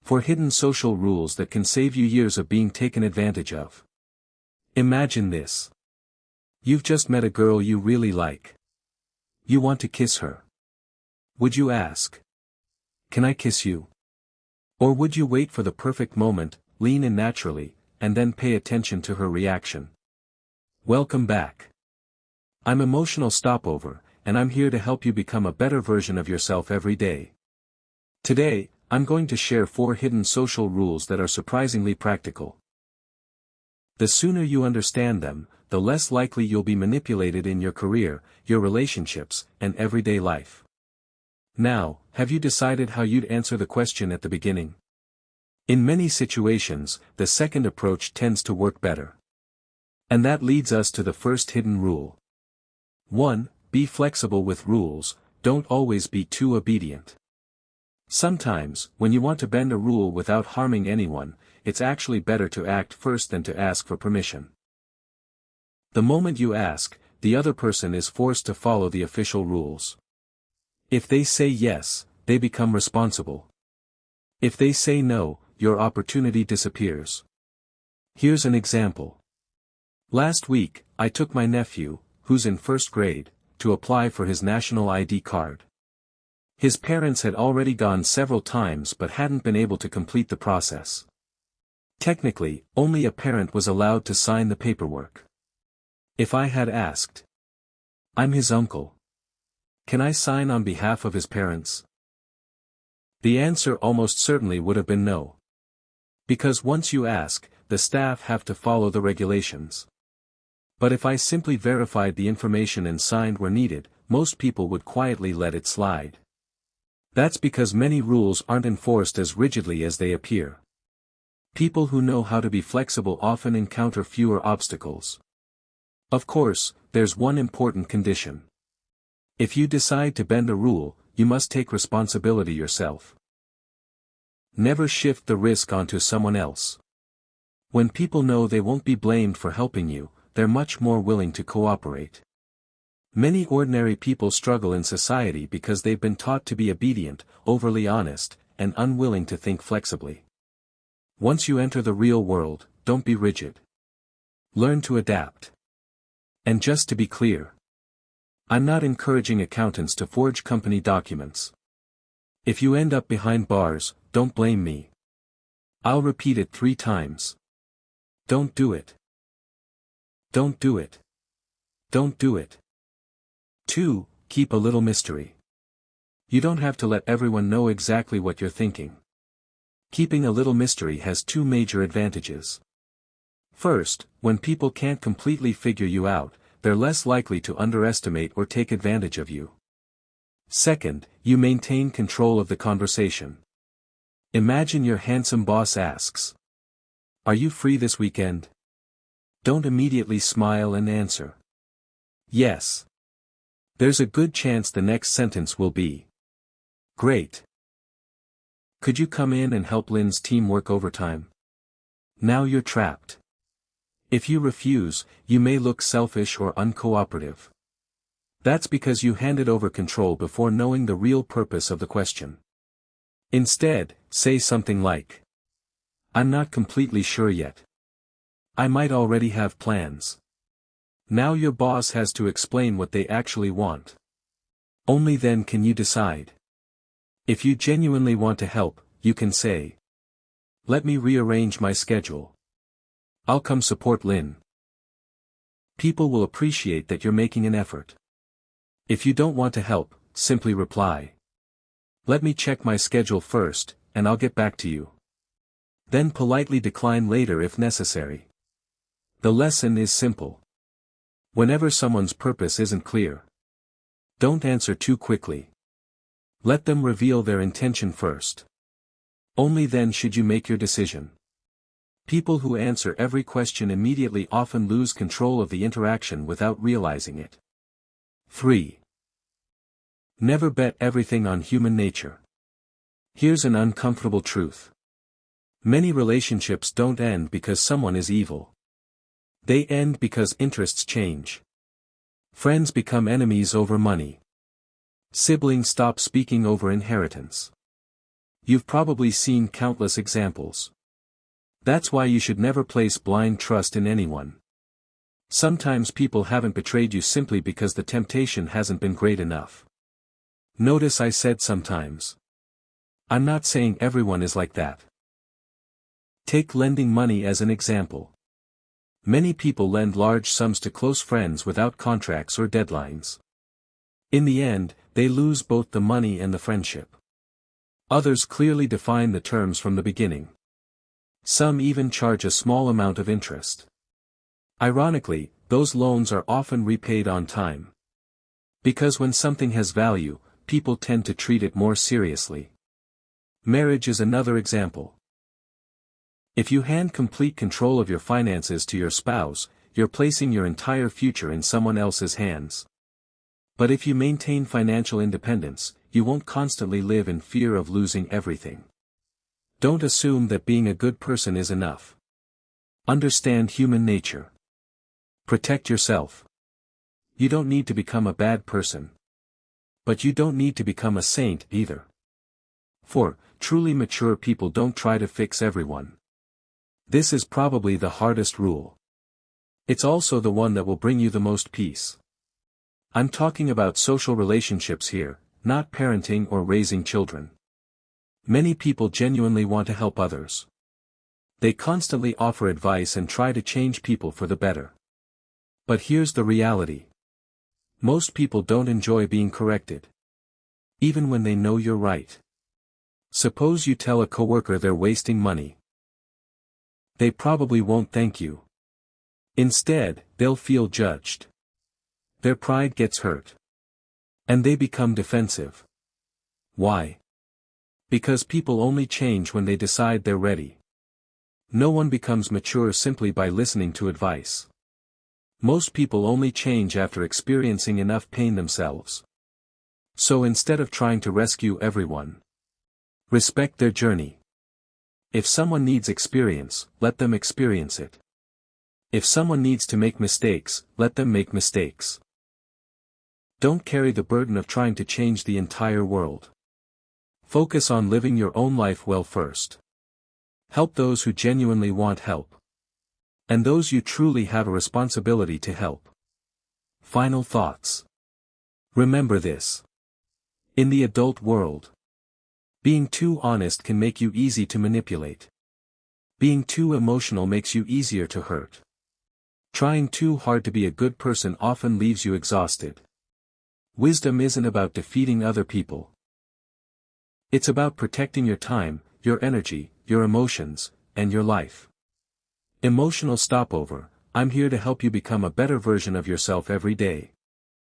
For hidden social rules that can save you years of being taken advantage of. Imagine this. You've just met a girl you really like. You want to kiss her. Would you ask, "Can I kiss you?" Or would you wait for the perfect moment, lean in naturally, and then pay attention to her reaction? Welcome back. I'm Emotional Stopover, and I'm here to help you become a better version of yourself every day. Today, I'm going to share 4 hidden social rules that are surprisingly practical. The sooner you understand them, the less likely you'll be manipulated in your career, your relationships, and everyday life. Now, have you decided how you'd answer the question at the beginning? In many situations, the second approach tends to work better. And that leads us to the first hidden rule. 1. Be flexible with rules, don't always be too obedient. Sometimes, when you want to bend a rule without harming anyone, it's actually better to act first than to ask for permission. The moment you ask, the other person is forced to follow the official rules. If they say yes, they become responsible. If they say no, your opportunity disappears. Here's an example. Last week, I took my nephew, who's in first grade, to apply for his national ID card. His parents had already gone several times but hadn't been able to complete the process. Technically, only a parent was allowed to sign the paperwork. If I had asked, "I'm his uncle. Can I sign on behalf of his parents?" the answer almost certainly would have been no. Because once you ask, the staff have to follow the regulations. But if I simply verified the information and signed where needed, most people would quietly let it slide. That's because many rules aren't enforced as rigidly as they appear. People who know how to be flexible often encounter fewer obstacles. Of course, there's one important condition. If you decide to bend a rule, you must take responsibility yourself. Never shift the risk onto someone else. When people know they won't be blamed for helping you, they're much more willing to cooperate. Many ordinary people struggle in society because they've been taught to be obedient, overly honest, and unwilling to think flexibly. Once you enter the real world, don't be rigid. Learn to adapt. And just to be clear, I'm not encouraging accountants to forge company documents. If you end up behind bars, don't blame me. I'll repeat it 3 times. Don't do it. Don't do it. Don't do it. 2. Keep a little mystery. You don't have to let everyone know exactly what you're thinking. Keeping a little mystery has 2 major advantages. First, when people can't completely figure you out, they're less likely to underestimate or take advantage of you. Second, you maintain control of the conversation. Imagine your handsome boss asks, "Are you free this weekend?" Don't immediately smile and answer, "Yes." There's a good chance the next sentence will be, "Great. Could you come in and help Lynn's team work overtime?" Now you're trapped. If you refuse, you may look selfish or uncooperative. That's because you handed over control before knowing the real purpose of the question. Instead, say something like, "I'm not completely sure yet. I might already have plans." Now your boss has to explain what they actually want. Only then can you decide. If you genuinely want to help, you can say, "Let me rearrange my schedule. I'll come support Lynn." People will appreciate that you're making an effort. If you don't want to help, simply reply, "Let me check my schedule first, and I'll get back to you." Then politely decline later if necessary. The lesson is simple. Whenever someone's purpose isn't clear, don't answer too quickly. Let them reveal their intention first. Only then should you make your decision. People who answer every question immediately often lose control of the interaction without realizing it. 3. Never bet everything on human nature. Here's an uncomfortable truth. Many relationships don't end because someone is evil. They end because interests change. Friends become enemies over money. Siblings stop speaking over inheritance. You've probably seen countless examples. That's why you should never place blind trust in anyone. Sometimes people haven't betrayed you simply because the temptation hasn't been great enough. Notice I said sometimes. I'm not saying everyone is like that. Take lending money as an example. Many people lend large sums to close friends without contracts or deadlines. In the end, they lose both the money and the friendship. Others clearly define the terms from the beginning. Some even charge a small amount of interest. Ironically, those loans are often repaid on time. Because when something has value, people tend to treat it more seriously. Marriage is another example. If you hand complete control of your finances to your spouse, you're placing your entire future in someone else's hands. But if you maintain financial independence, you won't constantly live in fear of losing everything. Don't assume that being a good person is enough. Understand human nature. Protect yourself. You don't need to become a bad person. But you don't need to become a saint either. For, truly mature people don't try to fix everyone. This is probably the hardest rule. It's also the one that will bring you the most peace. I'm talking about social relationships here, not parenting or raising children. Many people genuinely want to help others. They constantly offer advice and try to change people for the better. But here's the reality. Most people don't enjoy being corrected. Even when they know you're right. Suppose you tell a coworker they're wasting money. They probably won't thank you. Instead, they'll feel judged. Their pride gets hurt. And they become defensive. Why? Because people only change when they decide they're ready. No one becomes mature simply by listening to advice. Most people only change after experiencing enough pain themselves. So instead of trying to rescue everyone, respect their journey. If someone needs experience, let them experience it. If someone needs to make mistakes, let them make mistakes. Don't carry the burden of trying to change the entire world. Focus on living your own life well first. Help those who genuinely want help. And those you truly have a responsibility to help. Final thoughts. Remember this. In the adult world, being too honest can make you easy to manipulate. Being too emotional makes you easier to hurt. Trying too hard to be a good person often leaves you exhausted. Wisdom isn't about defeating other people. It's about protecting your time, your energy, your emotions, and your life. Emotional stopover. I'm here to help you become a better version of yourself every day.